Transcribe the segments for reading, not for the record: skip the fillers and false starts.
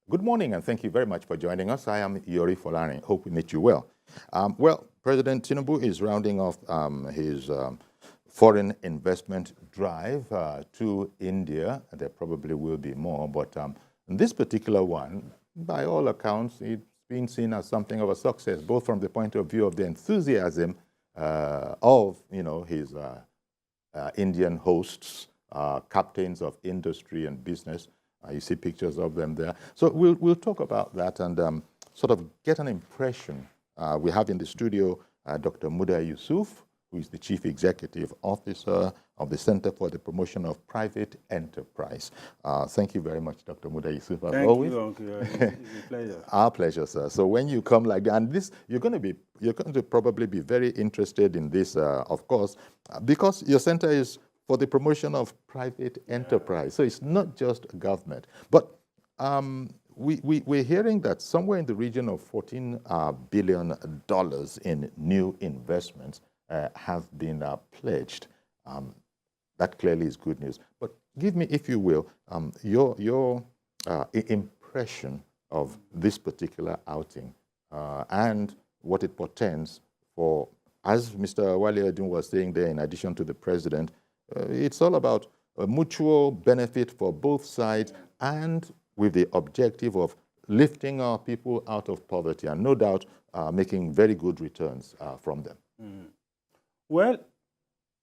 Good morning, and thank you very much for joining us. I am Yori Folani. Hope we meet you well. President Tinubu is rounding off his foreign investment drive to India. There probably will be more, but this particular one, by all accounts, it's been seen as something of a success, both from the point of view of the enthusiasm of his Indian hosts, captains of industry and business. You see pictures of them there. So we'll talk about that and sort of get an impression. We have in the studio Dr. Muda Yusuf, who is the Chief Executive Officer of the Center for the Promotion of Private Enterprise. Thank you very much, Dr. Muda Yusuf, as always. Thank you, Uncle. It's a pleasure. Our pleasure, sir. So when you come like that, and this, you're going to probably be very interested in this, of course, because your center is for the promotion of private enterprise. So it's not just government. But we're hearing that somewhere in the region of $14 billion in new investments have been pledged. That clearly is good news. But give me, if you will, your impression of this particular outing and what it portends for, as Mr. Wale Edun was saying there, in addition to the president, it's all about a mutual benefit for both sides and with the objective of lifting our people out of poverty and no doubt making very good returns from them. Well,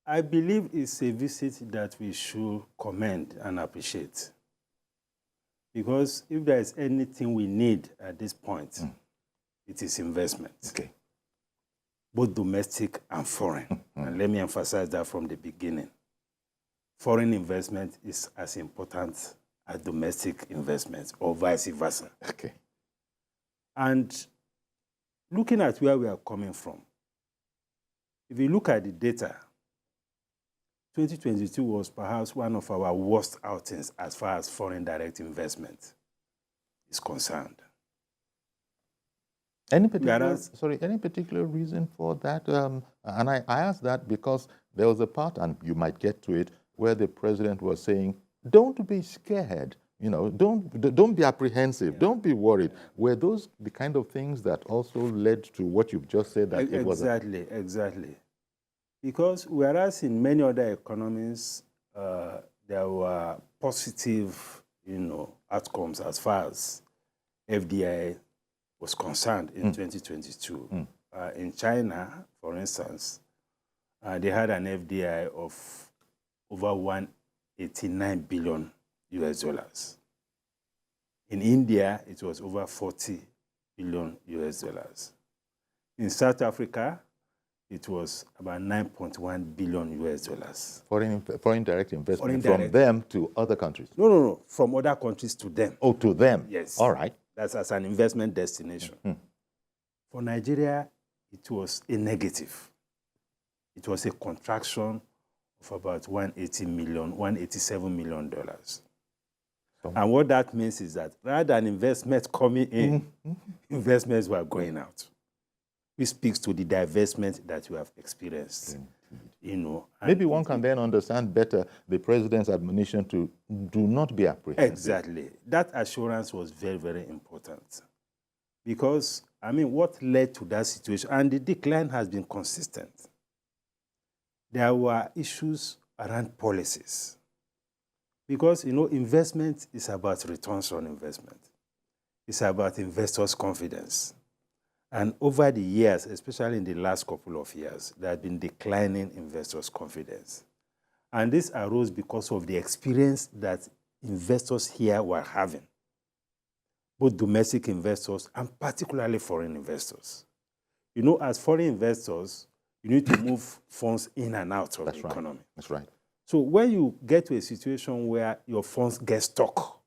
I believe it's a visit that we should commend and appreciate. Because if there is anything we need at this point, it is investment. Okay. Both domestic and foreign. And let me emphasize that from the beginning. Foreign investment is as important as domestic investment, or vice versa. Okay. And looking at where we are coming from, if you look at the data, 2022 was perhaps one of our worst outings as far as foreign direct investment is concerned. Any particular reason for that? And I ask that because there was a part, and you might get to it, where the president was saying, don't be scared, don't be apprehensive, don't be worried. Were those the kind of things that also led to what you've just said? That it was exactly. Because whereas in many other economies, there were positive, outcomes as far as FDI was concerned in 2022. In China, for instance, they had an FDI of over $189 billion US. In India, it was over $40 billion US. In South Africa, it was about $9.1 billion US. Foreign direct investment from them to other countries? No. From other countries to them. Oh, to them? Yes. All right. That's as an investment destination. For Nigeria, it was a negative. It was a contraction of about $187 million. And what that means is that rather than investment coming in, investments were going out. Which speaks to the divestment that we have experienced. Maybe one can then understand better the president's admonition to do not be apprehensive. Exactly. That assurance was very, very important. Because, what led to that situation, and the decline has been consistent. There were issues around policies. Because, investment is about returns on investment. It's about investors' confidence. And over the years, especially in the last couple of years, there has been declining investors' confidence. And this arose because of the experience that investors here were having, both domestic investors and particularly foreign investors. As foreign investors, you need to move funds in and out of the economy. That's right. So when you get to a situation where your funds get stuck,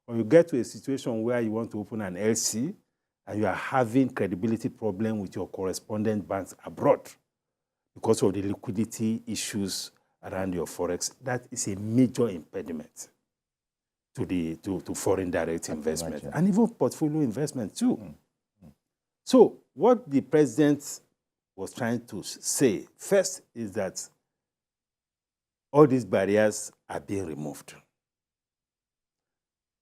or you get to a situation where you want to open an LC, and you are having credibility problem with your correspondent banks abroad because of the liquidity issues around your forex, that is a major impediment to foreign direct investment, and even portfolio investment too. So what the president was trying to say first is that all these barriers are being removed.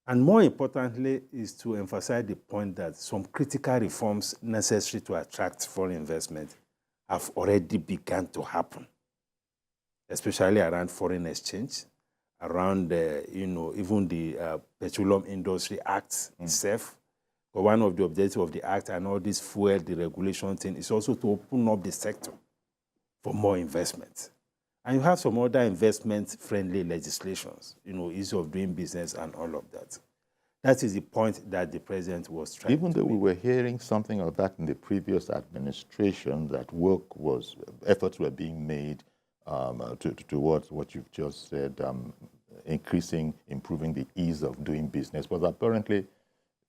And more importantly is to emphasize the point that some critical reforms necessary to attract foreign investment have already begun to happen, especially around foreign exchange, around even the Petroleum Industry Act itself. But one of the objectives of the act and all this fuel deregulation thing is also to open up the sector for more investment. And you have some other investment-friendly legislations, ease of doing business and all of that. That is the point that the president was trying Even to though we make. were hearing something of that in the previous administration, that efforts were being made towards what you've just said, improving the ease of doing business, but apparently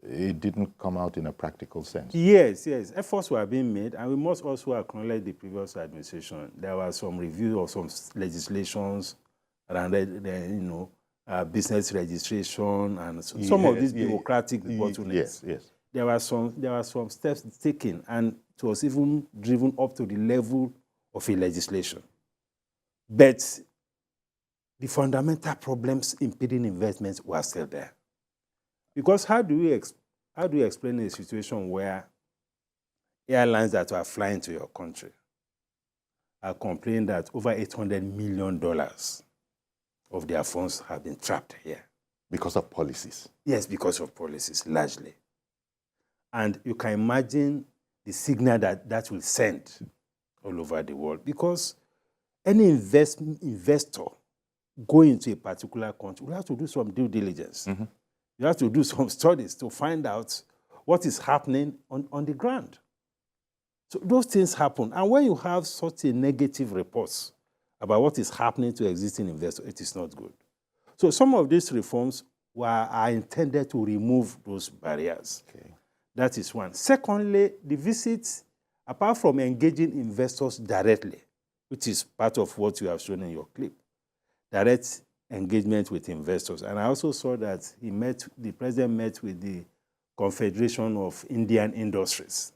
it didn't come out in a practical sense. Yes, efforts were being made, and we must also acknowledge the previous administration. There was some review of some legislations around business registration and some of these bureaucratic bottlenecks. Yes. There were some steps taken, and it was even driven up to the level of a legislation. But the fundamental problems impeding investments were still there. Because how do you explain a situation where airlines that are flying to your country are complaining that over $800 million of their funds have been trapped here? Because of policies. Yes, because of policies, largely. And you can imagine the signal that will send all over the world. Because any investor going into a particular country will have to do some due diligence. Mm-hmm. You have to do some studies to find out what is happening on the ground. So those things happen. And when you have such a negative reports about what is happening to existing investors, it is not good. So some of these reforms are intended to remove those barriers. Okay. That is one. Secondly, the visits, apart from engaging investors directly, which is part of what you have shown in your clip, direct engagement with investors. And I also saw that the president met with the Confederation of Indian Industries,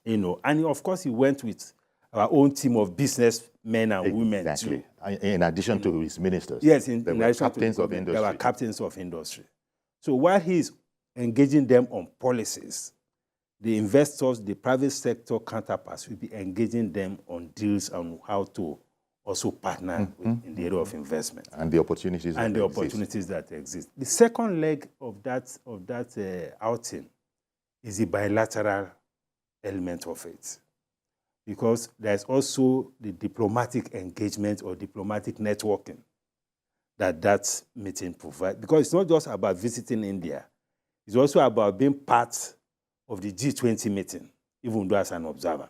and of course he went with our own team of businessmen and women too. In addition to his ministers. Yes, there were captains of industry. There were captains of industry. So while he's engaging them on policies, the investors, the private sector counterparts will be engaging them on deals on how to also partner in the area of investment. And the opportunities that exist. The second leg of that outing is the bilateral element of it. Because there's also the diplomatic engagement or diplomatic networking that meeting provides. Because it's not just about visiting India. It's also about being part of the G20 meeting, even though as an observer.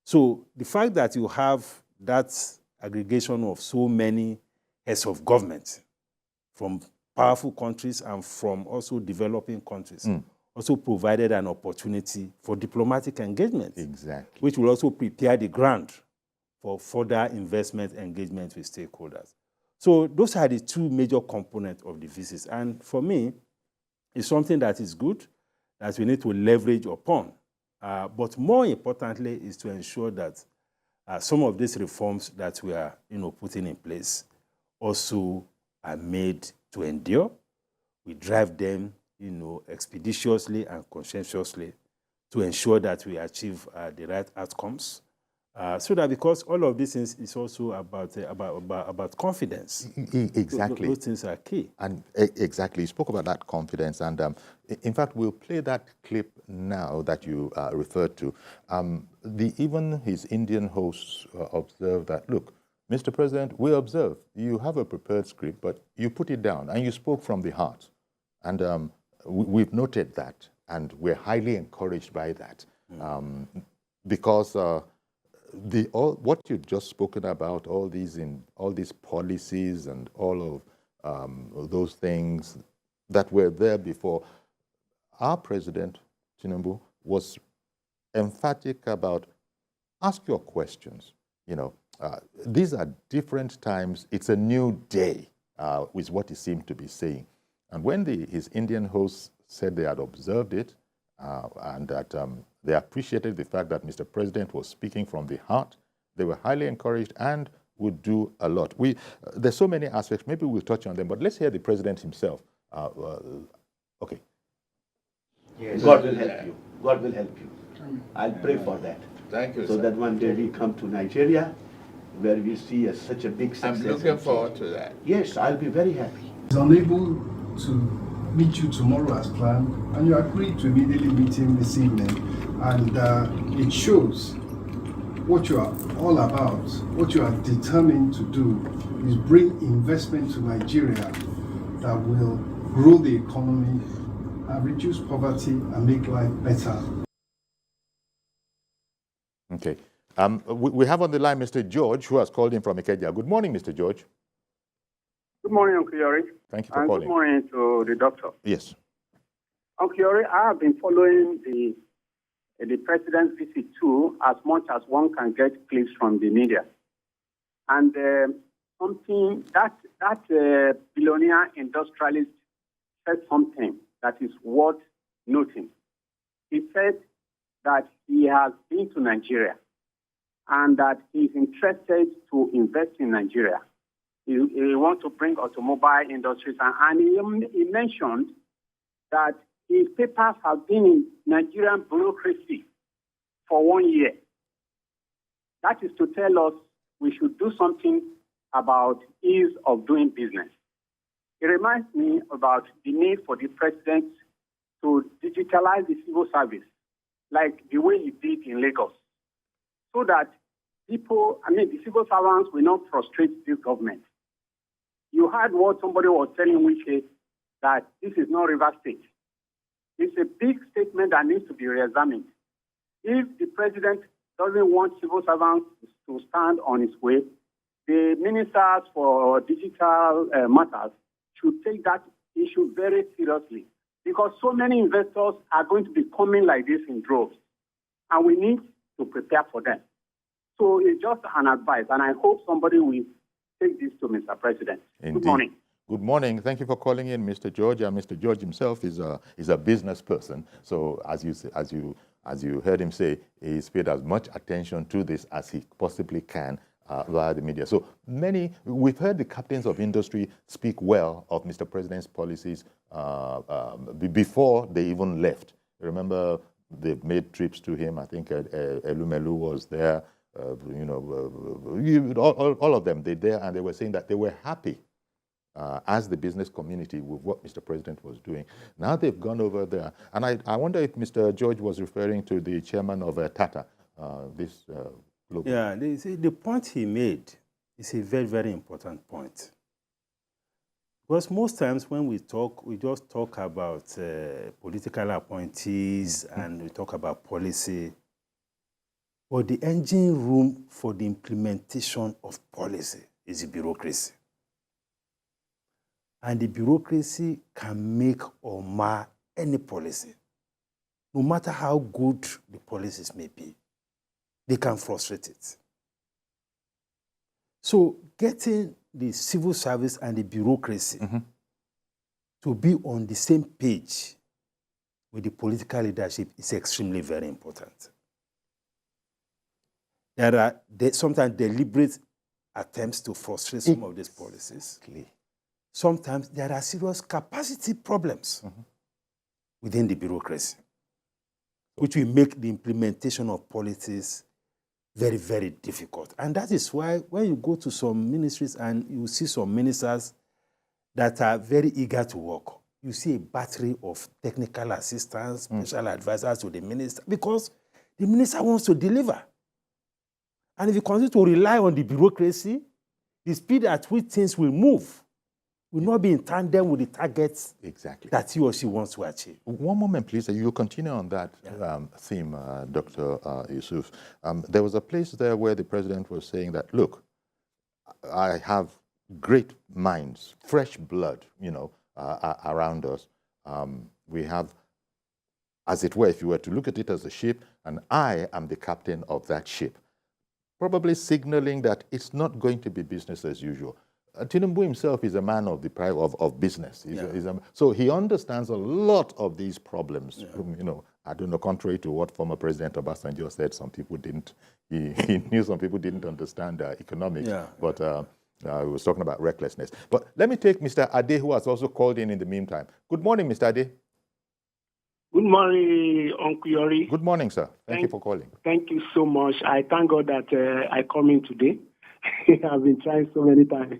So the fact that you have that aggregation of so many heads of government from powerful countries and from also developing countries also provided an opportunity for diplomatic engagement. Exactly. Which will also prepare the ground for further investment engagement with stakeholders. So those are the two major components of the visits. And for me, it's something that is good, that we need to leverage upon. But more importantly is to ensure that some of these reforms that we are putting in place also are made to endure. We drive them expeditiously and conscientiously to ensure that we achieve the right outcomes. So that, because all of these things is also about confidence. Exactly. Those things are key. And exactly, you spoke about that confidence, and in fact, we'll play that clip now that you referred to. Even his Indian hosts observed that, look, Mr. President, we observe you have a prepared script, but you put it down and you spoke from the heart. And we've noted that, and we're highly encouraged by that. Because what you've just spoken about, all these policies and all of those things that were there before, our president, Tinubu, was emphatic about ask your questions. These are different times. It's a new day, is what he seemed to be saying. And when his Indian hosts said they had observed it, and that they appreciated the fact that Mr. President was speaking from the heart, they were highly encouraged and would do a lot. There's so many aspects, maybe we'll touch on them, but let's hear the President himself Okay. Yes. God will help you. God will help you. I'll pray for that. Thank you, so sir. that one day we come to Nigeria, where we see such a big success. I'm looking forward to that. Yes, I'll be very happy. He's unable to meet you tomorrow as planned, and you agreed to immediately meet him this evening, and it shows what you are all about. What you are determined to do is bring investment to Nigeria that will grow the economy and reduce poverty and make life better. Okay. We have on the line Mr. George, who has called in from Ikeja. Good morning, Mr. George. Good morning, Uncle Yori. Thank you for calling. Good morning to the doctor. Yes. Uncle Yori, I have been following the president's visit too, as much as one can get clips from the media. And something that billionaire industrialist said something that is worth noting. He said that he has been to Nigeria and that he is interested to invest in Nigeria. He wants to bring automobile industries, and he mentioned that his papers have been in Nigerian bureaucracy for 1 year. That is to tell us we should do something about ease of doing business. It reminds me about the need for the president to digitalize the civil service, like the way he did in Lagos, so that the civil servants will not frustrate this government. You heard what somebody was telling Wike, that this is not River State. It's a big statement that needs to be re-examined. If the president doesn't want civil servants to stand on his way, the ministers for digital matters should take that issue very seriously, because so many investors are going to be coming like this in droves, and we need to prepare for them. So it's just an advice, and I hope somebody will take this to Mr. President. Indeed. Good morning. Good morning. Thank you for calling in, Mr. George. And Mr. George himself is a business person. So as you heard him say, he's paid as much attention to this as he possibly can via the media. So we've heard the captains of industry speak well of Mr. President's policies before they even left. Remember, they made trips to him. I think Elumelu was there. All of them, they're there, and they were saying that they were happy as the business community with what Mr. President was doing. Now they've gone over there. And I wonder if Mr. George was referring to the chairman of Tata, this global. Yeah, the point he made is a very, very important point. Because most times when we talk, we just talk about political appointees and we talk about policy. But the engine room for the implementation of policy is the bureaucracy. And the bureaucracy can make or mar any policy. No matter how good the policies may be, they can frustrate it. So getting the civil service and the bureaucracy to be on the same page with the political leadership is extremely very important. There are sometimes deliberate attempts to frustrate some of these policies. Sometimes there are serious capacity problems within the bureaucracy, which will make the implementation of policies very, very difficult. And that is why when you go to some ministries and you see some ministers that are very eager to work, you see a battery of technical assistants, special advisors to the minister, because the minister wants to deliver. And if you continue to rely on the bureaucracy, the speed at which things will move will not be in tandem with the targets that he or she wants to achieve. One moment, please. You continue on that theme, Dr. Yusuf. There was a place there where the president was saying that, look, I have great minds, fresh blood, around us. We have, as it were, if you were to look at it as a ship, and I am the captain of that ship. Probably signaling that it's not going to be business as usual. Tinubu himself is a man of of business. So he understands a lot of these problems. I don't know, contrary to what former President Obasanjo said, some people didn't. He knew some people didn't understand economics. But We was talking about recklessness. But let me take Mr. Ade, who has also called in the meantime. Good morning, Mr. Ade. Good morning, Uncle Yori. Good morning, sir. Thank you for calling. Thank you so much. I thank God that I come in today. I've been trying so many times.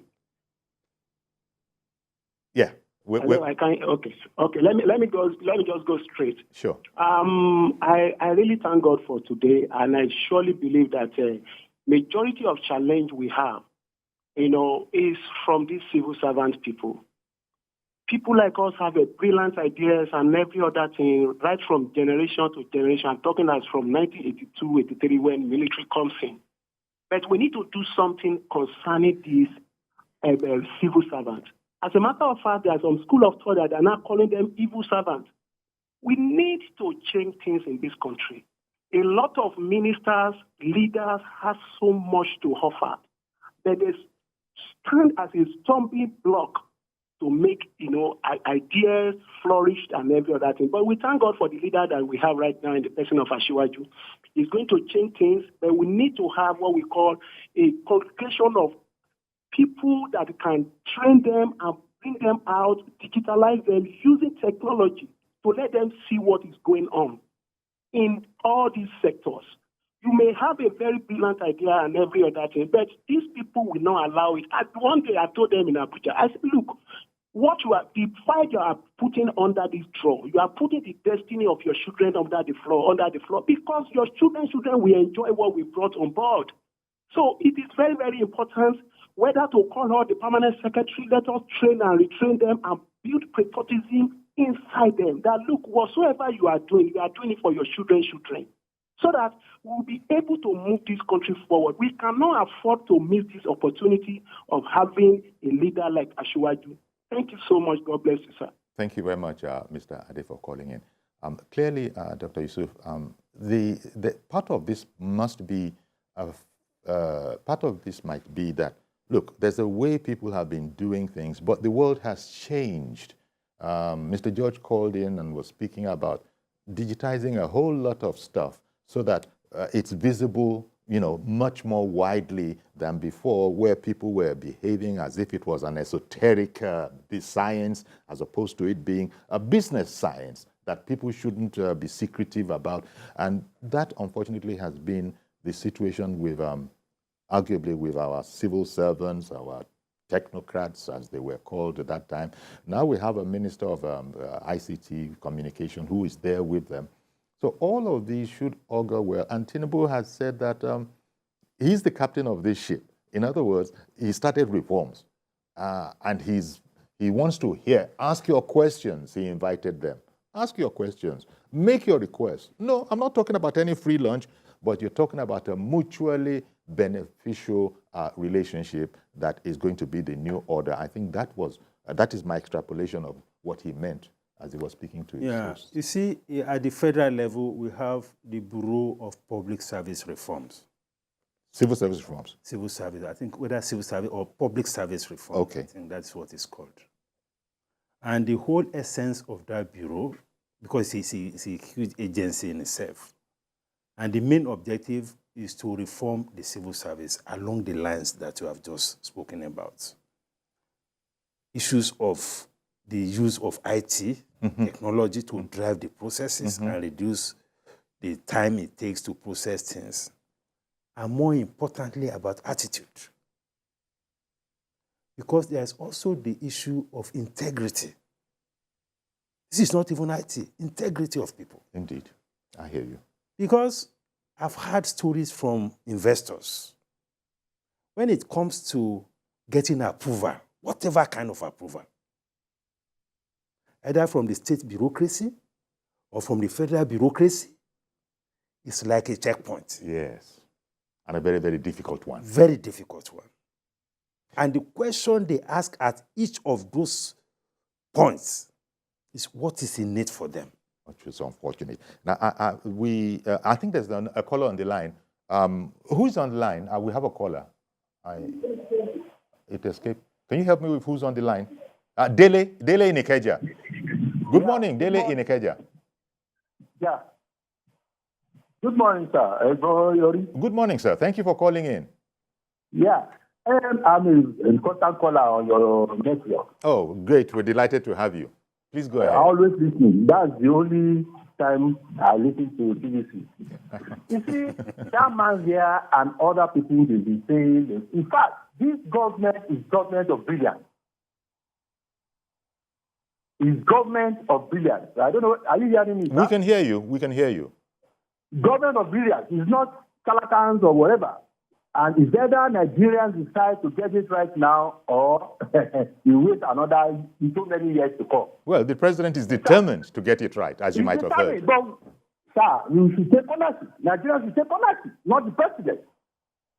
Yeah. I can't. Okay. Let me just go straight. Sure. I really thank God for today, and I surely believe that majority of challenge we have, is from these civil servant people. People like us have a brilliant ideas and every other thing, right from generation to generation. I'm talking as from 1982, 83 when military comes in. But we need to do something concerning these civil servants. As a matter of fact, there are some school of thought that are now calling them evil servants. We need to change things in this country. A lot of ministers, leaders have so much to offer, but they stand as a stumbling block to make, ideas flourish and every other thing. But we thank God for the leader that we have right now in the person of Asiwaju. He's going to change things, but we need to have what we call a congregation of people that can train them and bring them out, digitalize them using technology to let them see what is going on in all these sectors. You may have a very brilliant idea and every other thing, but these people will not allow it. One day I told them in Abuja, I said, look, the fight you are putting under this drawer, you are putting the destiny of your children under the floor, because your children will enjoy what we brought on board. So it is very, very important whether to call out the permanent secretary, let us train and retrain them and build patriotism inside them. That look, whatsoever you are doing it for your children, so that we'll be able to move this country forward. We cannot afford to miss this opportunity of having a leader like Asiwaju. Thank you so much. God bless you, sir. Thank you very much, Mr. Ade, for calling in. Clearly, Dr. Yusuf, the part of this must be, part of this might be that, look, there's a way people have been doing things, but the world has changed. Mr. George called in and was speaking about digitizing a whole lot of stuff so that it's visible, much more widely than before, where people were behaving as if it was an esoteric science, as opposed to it being a business science that people shouldn't be secretive about. And that, unfortunately, has been the situation with, arguably, with our civil servants, our technocrats, as they were called at that time. Now we have a minister of ICT communication who is there with them. So all of these should augur well. And Tinubu has said that he's the captain of this ship. In other words, he started reforms. And he wants to hear, ask your questions, he invited them. Ask your questions. Make your requests. No, I'm not talking about any free lunch, but you're talking about a mutually beneficial relationship that is going to be the new order. I think that is my extrapolation of what he meant as he was speaking to his host. You see, at the federal level, we have the Bureau of Public Service Reforms. Civil service reforms. Civil service, I think whether civil service or public service reform. Okay. I think that's what it's called. And the whole essence of that bureau, because it's a huge agency in itself, and the main objective is to reform the civil service along the lines that you have just spoken about. Issues of the use of IT, technology to drive the processes and reduce the time it takes to process things, and more importantly about attitude. Because there's also the issue of integrity. This is not even IT, integrity of people. Indeed, I hear you. Because I've heard stories from investors. When it comes to getting approval, whatever kind of approval, either from the state bureaucracy or from the federal bureaucracy, it's like a checkpoint. Yes, and a very, very difficult one. Very difficult one. And the question they ask at each of those points is what is in it for them. Which is unfortunate. Now, I think there's a caller on the line. Who's on the line? We have a caller. It escaped. Can you help me with who's on the line? Dele in Ikeja. Good morning, Dele in Ikeja. Yeah. Good morning, sir. Good morning, sir. Thank you for calling in. Yeah. I'm a constant caller on your network. Oh, great. We're delighted to have you. Please go I ahead. always listen. That's the only time I listen to TVC. You see, that man here and other people will be saying, in fact, this government is government of brilliance. It's government of brilliance. I don't know. Are you hearing me? We can hear you. We can hear you. Government of brilliance is not charlatans or whatever. And it's either Nigerians decide to get it right now or you wait another so many years to come. Well, the president is determined to get it right, as you might have heard. But, sir, you should take ownership. Nigerians should take ownership, not the president.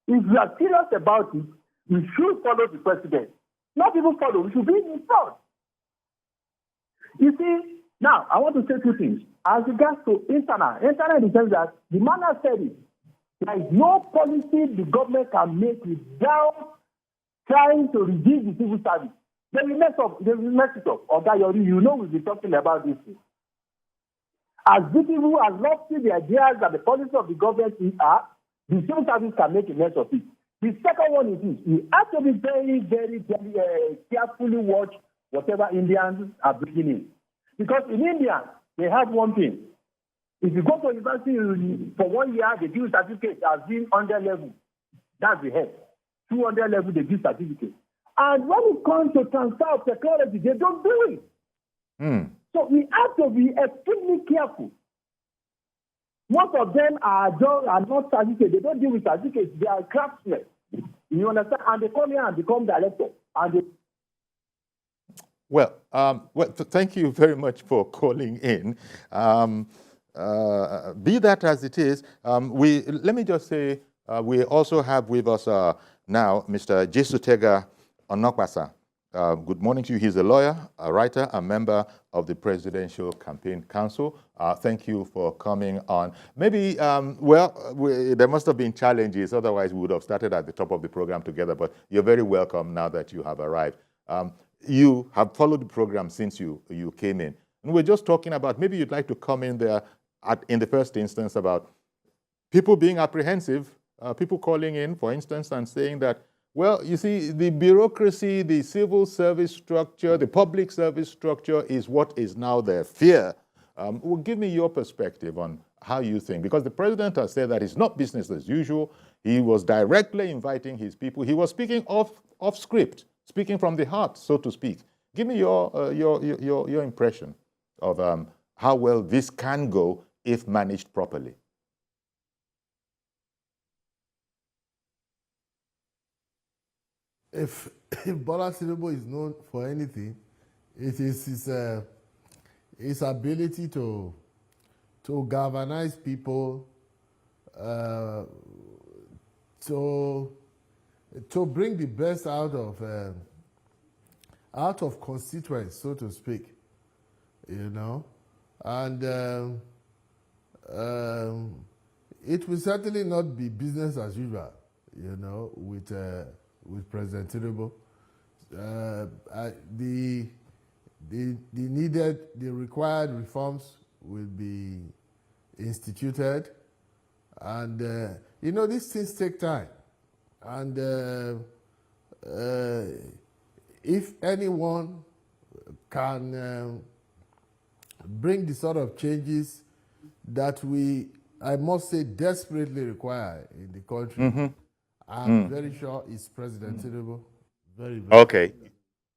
If you are serious about it, you should follow the president. Not even follow, we should be in front. You see, now, I want to say two things. As regards to internet in the sense that the man has said it. There is no policy the government can make without trying to reduce the civil service. They will mess it up. Okay, you know we'll be talking about this thing. As beautiful, as lofty the ideas that the policy of the government are, the civil service can make a mess of it. The second one is this. You have to be very, very, very carefully watch whatever Indians are bringing in. Because in India, they have one thing. If you go to university for 1 year, they give certificate as being 100 level. That's the head. 200 level, they give certificate. And when it comes to transfer of technology, they don't do it. So we have to be extremely careful. Most of them are not certificates. They don't deal with certificates. They are craftsmen. You understand? And they come here and become director. And they Well, thank you very much for calling in. Be that as it is, let me just say we also have with us now Mr. Jesutega Onokwasa. Good morning to you. He's a lawyer, a writer, a member of the Presidential Campaign Council. Thank you for coming on. Maybe, there must have been challenges, otherwise we would have started at the top of the program together, but you're very welcome now that you have arrived. You have followed the program since you came in. And we're just talking about, maybe you'd like to come in there in the first instance about people being apprehensive, people calling in, for instance, and saying that, well, you see, the bureaucracy, the civil service structure, the public service structure is what is now their fear. Well, give me your perspective on how you think, because the president has said that it's not business as usual. He was directly inviting his people. He was speaking off script, speaking from the heart, so to speak. Give me your impression of how well this can go if managed properly. If Bola Tinubu is known for anything, it is his ability to galvanize people, to bring the best out of constituents, so to speak, you know, and it will certainly not be business as usual, you know, with President Tinubu. The required reforms will be instituted, and you know, these things take time, and if anyone can bring the sort of changes that I must say, desperately require in the country, I'm very sure it's President Tinubu. Very, very Okay.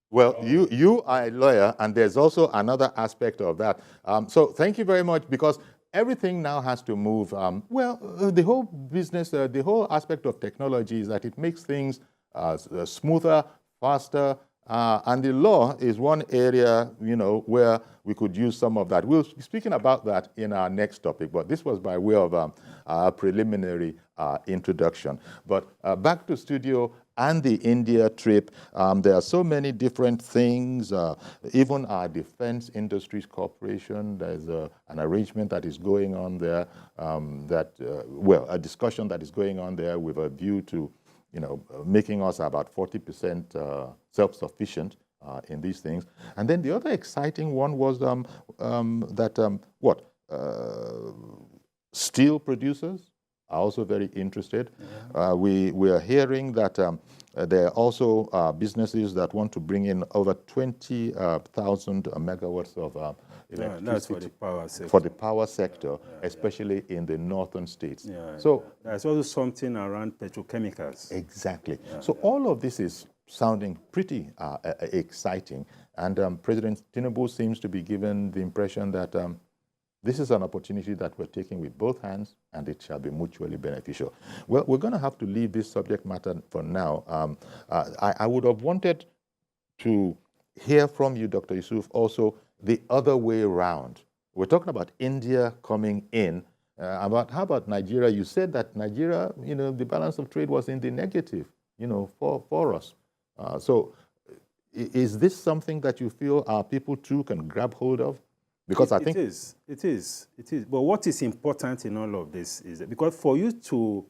Well, you are a lawyer, and there's also another aspect of that. So thank you very much, because everything now has to move. The whole business, the whole aspect of technology is that it makes things smoother, faster, and the law is one area, you know, where we could use some of that. We'll be speaking about that in our next topic, but this was by way of a preliminary introduction. But back to studio and the India trip, there are so many different things. Even our Defense Industries Corporation, there's an arrangement that is going on there, a discussion that is going on there with a view to, you know, making us about 40% self-sufficient in these things. And then the other exciting one was steel producers are also very interested. We are hearing that there are also businesses that want to bring in over 20,000 megawatts of electricity. That's for the power sector. For the power sector, especially in the northern states. There's also something around petrochemicals. Exactly. So all of this is sounding pretty exciting. And President Tinubu seems to be given the impression that this is an opportunity that we're taking with both hands, and it shall be mutually beneficial. Well, we're going to have to leave this subject matter for now. I would have wanted to hear from you, Dr. Yusuf, also the other way around. We're talking about India coming in. How about Nigeria? You said that Nigeria, the balance of trade was in the negative, for us. So is this something that you feel our people too can grab hold of? Because I think it is. But what is important in all of this is that because for you to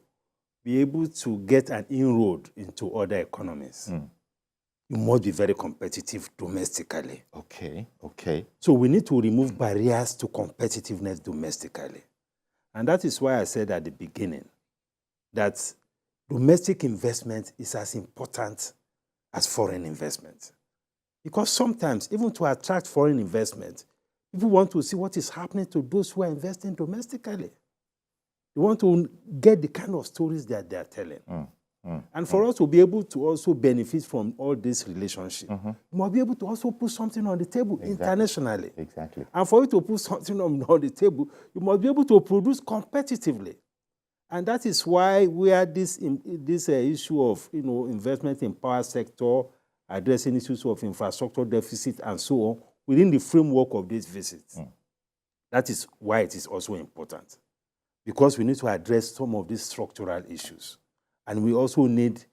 be able to get an inroad into other economies, you must be very competitive domestically. Okay. So we need to remove barriers to competitiveness domestically. And that is why I said at the beginning that domestic investment is as important as foreign investment. Because sometimes, even to attract foreign investment, people want to see what is happening to those who are investing domestically. They want to get the kind of stories that they are telling. And for us to be able to also benefit from all this relationship, we must be able to also put something on the table internationally. Exactly. And for you to put something on the table, you must be able to produce competitively. And that is why we had this issue of investment in power sector, addressing issues of infrastructure deficit and so on within the framework of this visit. That is why it is also important, because we need to address some of these structural issues. And we also need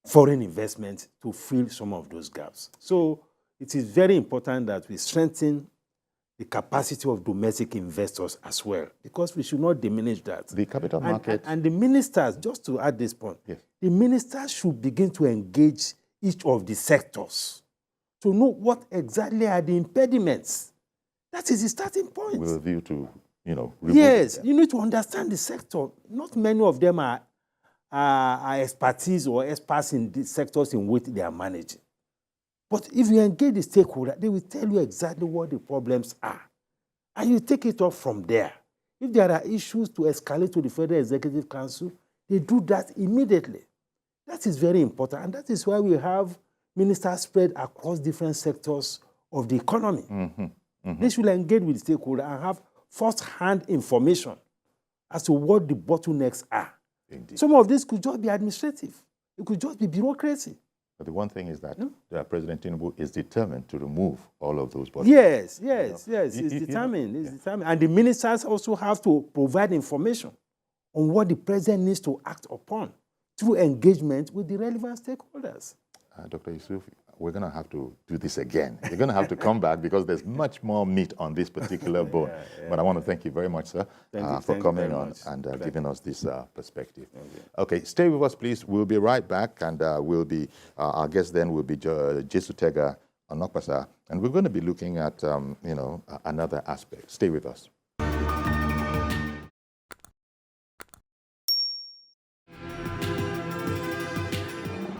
foreign investment to fill some of those gaps. So it is very important that we strengthen the capacity of domestic investors as well, because we should not diminish that. The capital market. And the ministers, just to add this point, the ministers should begin to engage each of the sectors to know what exactly are the impediments. That is the starting point. With a view to, remove Yes, you need to understand the sector. Not many of them are expertise or experts in the sectors in which they are managing. But if you engage the stakeholder, they will tell you exactly what the problems are. And you take it off from there. If there are issues to escalate to the Federal Executive Council, they do that immediately. That is very important. And that is why we have ministers spread across different sectors of the economy. They should engage with the stakeholder and have first-hand information as to what the bottlenecks are. Indeed. Some of this could just be administrative. It could just be bureaucracy. But the one thing is that President Tinubu is determined to remove all of those bottlenecks. Yes. He's determined. He's determined. And the ministers also have to provide information on what the president needs to act upon through engagement with the relevant stakeholders. Dr. Yusuf, we're going to have to do this again. You're going to have to come back because there's much more meat on this particular bone. But I want to thank you very much, sir, for coming on and giving us this perspective. Okay, stay with us, please. We'll be right back, and our guest then will be Jesu Tega Onokpasa, and we're going to be looking at, another aspect. Stay with us.